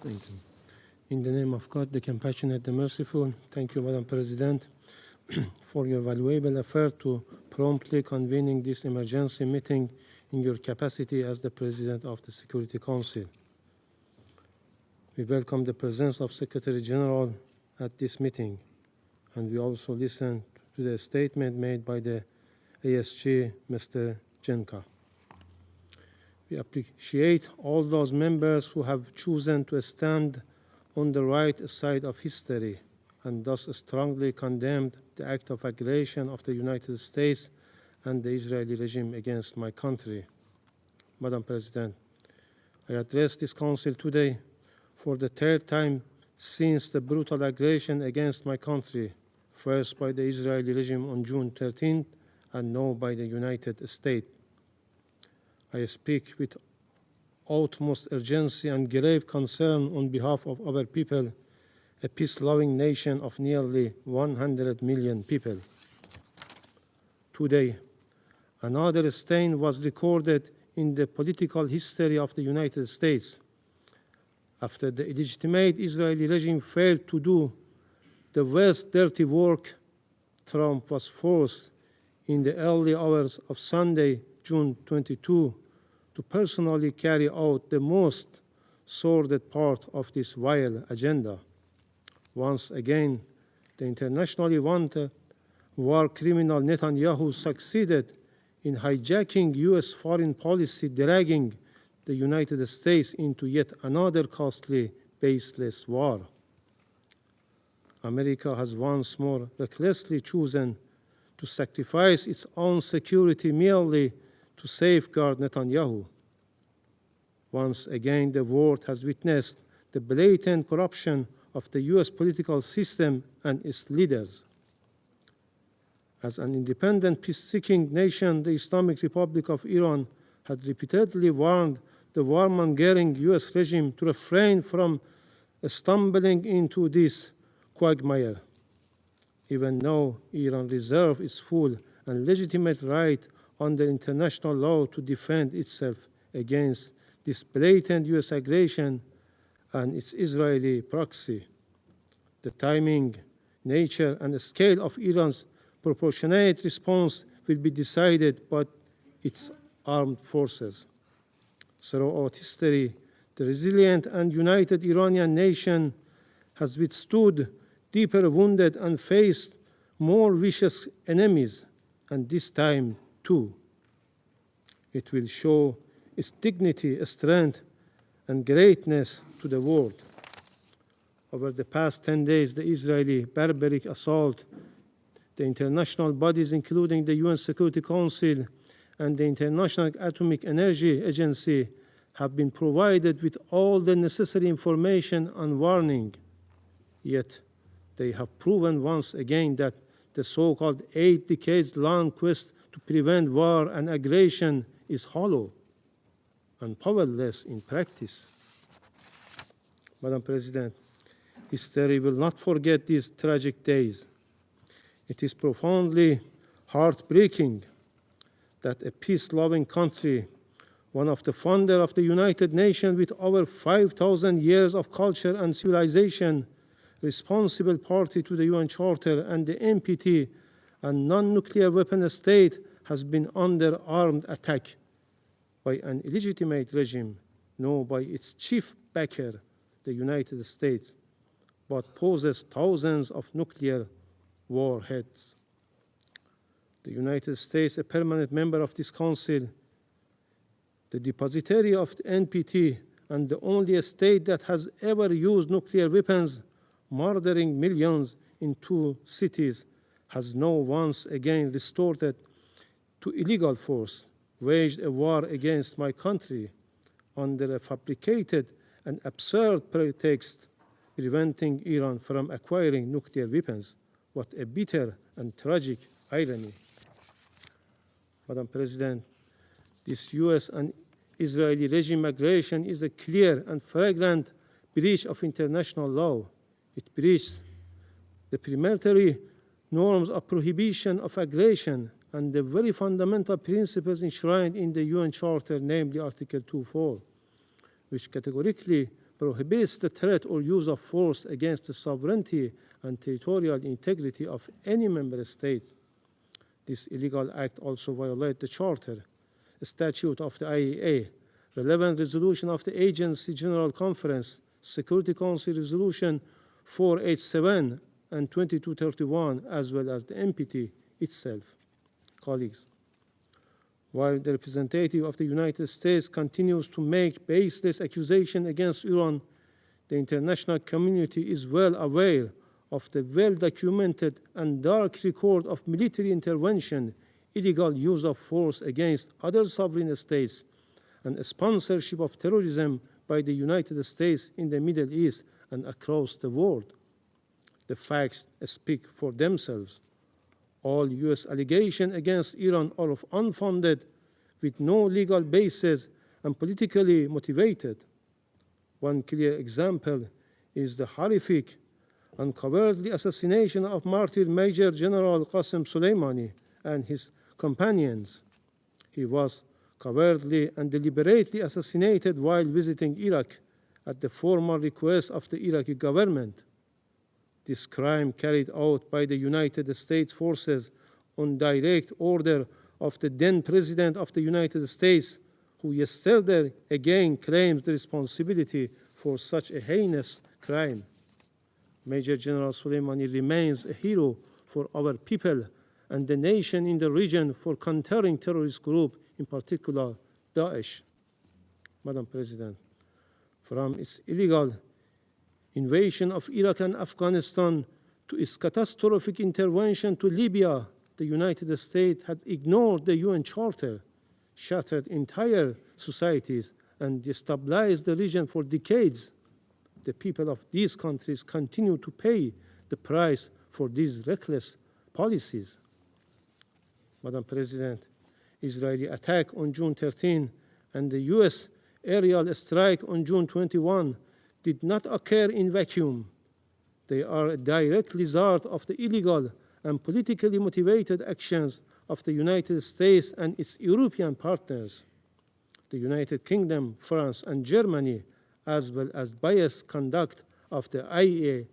Thank you. In the name of God, the compassionate, the merciful, thank you, Madam President, for your valuable effort to promptly convening this emergency meeting in your capacity as the President of the Security Council. We welcome the presence of Secretary General at this meeting, and we also listen to the statement made by the ASG, Mr. Jenka. We appreciate all those members who have chosen to stand on the right side of history and thus strongly condemned the act of aggression of the United States and the Israeli regime against my country. Madam President, I address this Council today for the third time since the brutal aggression against my country, first by the Israeli regime on June 13th and now by the United States. I speak with utmost urgency and grave concern on behalf of our people, a peace-loving nation of nearly 100 million people. Today, another stain was recorded in the political history of the United States. After the illegitimate Israeli regime failed to do the West's dirty work, Trump was forced in the early hours of Sunday, June 22, to personally carry out the most sordid part of this vile agenda. Once again, the internationally wanted war criminal Netanyahu succeeded in hijacking U.S. foreign policy, dragging the United States into yet another costly, baseless war. America has once more recklessly chosen to sacrifice its own security merely to safeguard Netanyahu. Once again, the world has witnessed the blatant corruption of the U.S. political system and its leaders. As an independent, peace-seeking nation, the Islamic Republic of Iran had repeatedly warned the warmongering U.S. regime to refrain from stumbling into this quagmire. Even though Iran reserves its full and legitimate right under international law to defend itself against this blatant U.S. aggression and its Israeli proxy, the timing, nature, and scale of Iran's proportionate response will be decided by its armed forces. Throughout history, the resilient and united Iranian nation has withstood deeper wounded and faced more vicious enemies, and this time, too, it will show its dignity, strength, and greatness to the world. Over the past 10 days, the Israeli barbaric assault, the international bodies, including the UN Security Council and the International Atomic Energy Agency, have been provided with all the necessary information and warning. Yet, they have proven once again that the so-called 8 decades-long quest to prevent war and aggression is hollow and powerless in practice. Madam President, history will not forget these tragic days. It is profoundly heartbreaking that a peace-loving country, one of the founders of the United Nations with over 5,000 years of culture and civilization, responsible party to the UN Charter and the NPT, and non-nuclear weapon state, has been under armed attack by an illegitimate regime, no by its chief backer, the United States, but possesses thousands of nuclear warheads. The United States, a permanent member of this Council, the depositary of the NPT, and the only state that has ever used nuclear weapons, murdering millions in 2 cities, has now once again resorted to illegal force, waged a war against my country under a fabricated and absurd pretext, preventing Iran from acquiring nuclear weapons. What a bitter and tragic irony. Madam President, this U.S. and Israeli regime aggression is a clear and flagrant breach of international law. It breaches the preliminary norms of prohibition of aggression and the very fundamental principles enshrined in the UN Charter, namely Article 2.4, which categorically prohibits the threat or use of force against the sovereignty and territorial integrity of any member state. This illegal act also violates the Charter, a statute of the IAEA, relevant resolution of the Agency General Conference, Security Council Resolution 487 and 2231, as well as the NPT itself. Colleagues, while the representative of the United States continues to make baseless accusations against Iran, the international community is well aware of the well-documented and dark record of military intervention, illegal use of force against other sovereign states, and sponsorship of terrorism by the United States in the Middle East and across the world. The facts speak for themselves. All U.S. allegations against Iran are unfounded, with no legal basis, and politically motivated. One clear example is the horrific and cowardly assassination of martyr Major General Qasem Soleimani and his companions. He was cowardly and deliberately assassinated while visiting Iraq at the formal request of the Iraqi government. This crime, carried out by the United States forces on direct order of the then President of the United States, who yesterday again claims the responsibility for such a heinous crime. Major General Soleimani remains a hero for our people and the nation in the region for countering terrorist groups, in particular Daesh. Madam President, from its illegal invasion of Iraq and Afghanistan to its catastrophic intervention to Libya, the United States had ignored the UN Charter, shattered entire societies, and destabilized the region for decades. The people of these countries continue to pay the price for these reckless policies. Madam President, Israeli attack on June 13 and the U.S. aerial strike on June 21 did not occur in vacuum. They are a direct result of the illegal and politically motivated actions of the United States and its European partners, the United Kingdom, France, and Germany, as well as biased conduct of the IAEA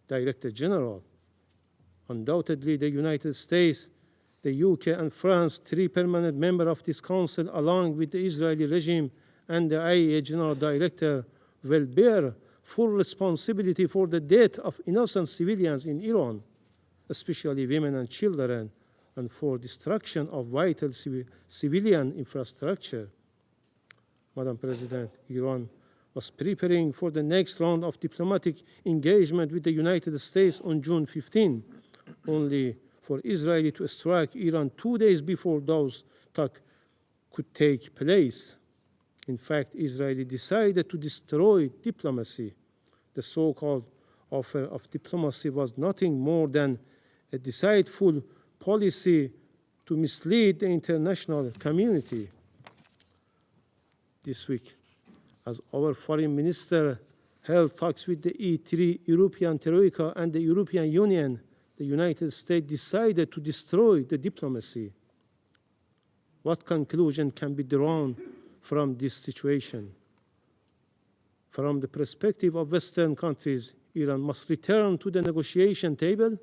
Director General. Undoubtedly, the United States, the UK, and France, three permanent members of this council, along with the Israeli regime and the IAEA General Director, will bear full responsibility for the death of innocent civilians in Iran, especially women and children, and for destruction of vital civilian infrastructure. Madam President, Iran was preparing for the next round of diplomatic engagement with the United States on June 15, only for Israel to strike Iran 2 days before those talks could take place. In fact, Israel decided to destroy diplomacy. The so-called offer of diplomacy was nothing more than a deceitful policy to mislead the international community. This week, as our foreign minister held talks with the E3 European Troika and the European Union, the United States decided to destroy the diplomacy. What conclusion can be drawn from this situation? From the perspective of Western countries, Iran must return to the negotiation table.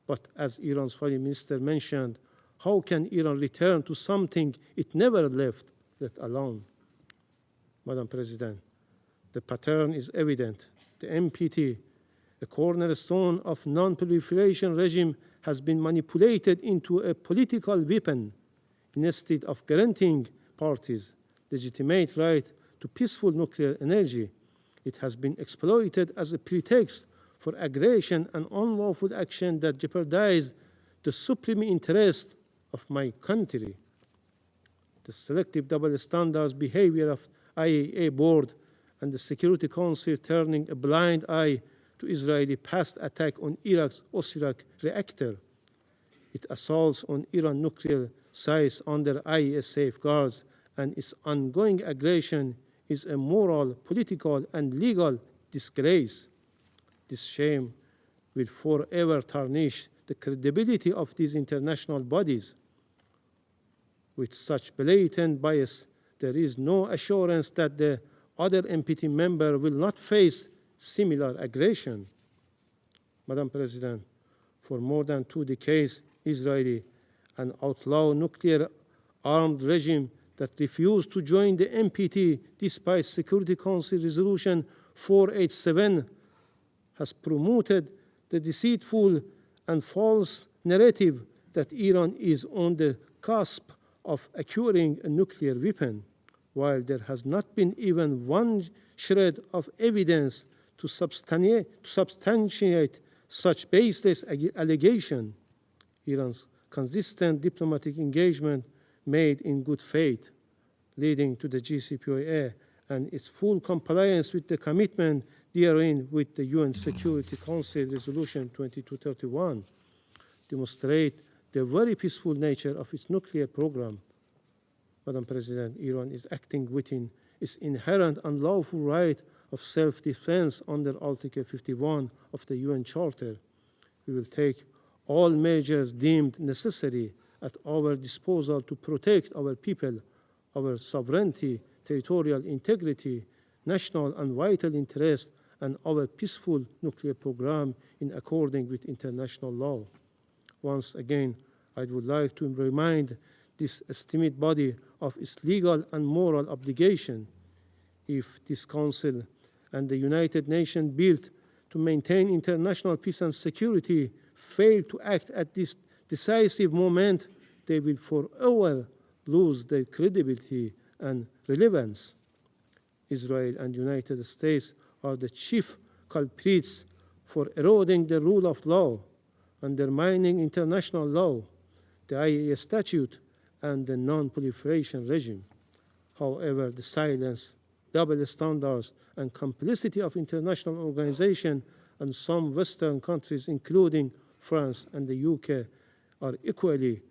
But as Iran's foreign minister mentioned, how can Iran return to something it never left, let alone? Madam President, the pattern is evident. The NPT, a cornerstone of non-proliferation regime, has been manipulated into a political weapon. Instead of guaranteeing parties legitimate right to peaceful nuclear energy, it has been exploited as a pretext for aggression and unlawful action that jeopardize the supreme interest of my country. The selective double standards behavior of IAEA board and the Security Council turning a blind eye to Israeli past attack on Iraq's Osirak reactor. It assaults on Iran nuclear sites under IAEA safeguards, and its ongoing aggression is a moral, political, and legal disgrace. This shame will forever tarnish the credibility of these international bodies. With such blatant bias, there is no assurance that the other NPT member will not face similar aggression. Madam President, for more than 2 decades, Israeli, an outlaw nuclear-armed regime that refused to join the NPT despite Security Council Resolution 487, has promoted the deceitful and false narrative that Iran is on the cusp of acquiring a nuclear weapon, while there has not been even one shred of evidence to substantiate such baseless allegation. Iran's consistent diplomatic engagement made in good faith, leading to the JCPOA and its full compliance with the commitment therein with the UN Security Council Resolution 2231, demonstrate the very peaceful nature of its nuclear program. Madam President, Iran is acting within its inherent unlawful right of self-defense under Article 51 of the UN Charter. We will take all measures deemed necessary at our disposal to protect our people, our sovereignty, territorial integrity, national and vital interests, and our peaceful nuclear program in accordance with international law. Once again, I would like to remind this esteemed body of its legal and moral obligation. If this Council and the United Nations built to maintain international peace and security fail to act at this decisive moment, they will forever lose their credibility and relevance. Israel and the United States are the chief culprits for eroding the rule of law, undermining international law, the IAEA statute, and the non-proliferation regime. However, the silence, double standards, and complicity of international organizations and some Western countries, including France and the UK, are equally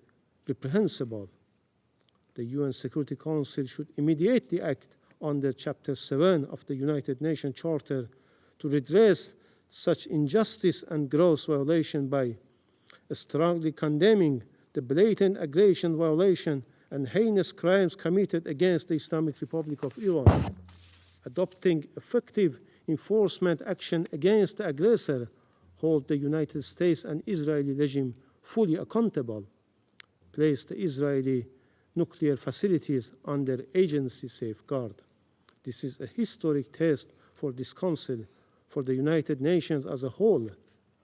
reprehensible. The UN Security Council should immediately act under Chapter 7 of the United Nations Charter to redress such injustice and gross violation by strongly condemning the blatant aggression, violation, and heinous crimes committed against the Islamic Republic of Iran, adopting effective enforcement action against the aggressor, hold the United States and Israeli regime fully accountable, place the Israeli nuclear facilities under agency safeguard. This is a historic test for this Council, for the United Nations as a whole.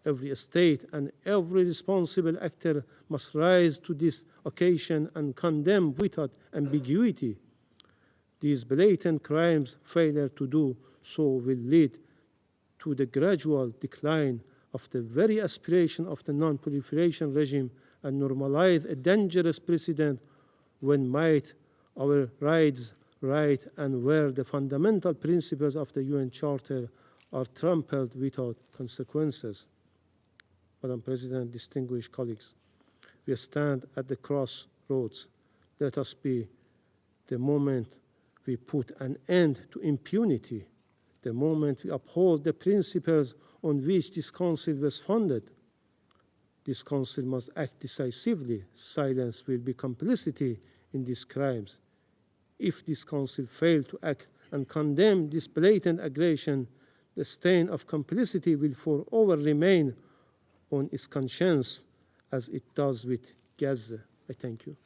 Every state and every responsible actor must rise to this occasion and condemn without ambiguity. These blatant crimes, failure to do so will lead to the gradual decline of the very aspiration of the non-proliferation regime and normalize a dangerous precedent when might, our rights, right, and where the fundamental principles of the UN Charter are trampled without consequences. Madam President, distinguished colleagues, we stand at the crossroads. Let us be the moment we put an end to impunity, the moment we uphold the principles on which this Council was founded. This Council must act decisively. Silence will be complicity in these crimes. If this Council fails to act and condemn this blatant aggression, the stain of complicity will forever remain on its conscience as it does with Gaza. I thank you.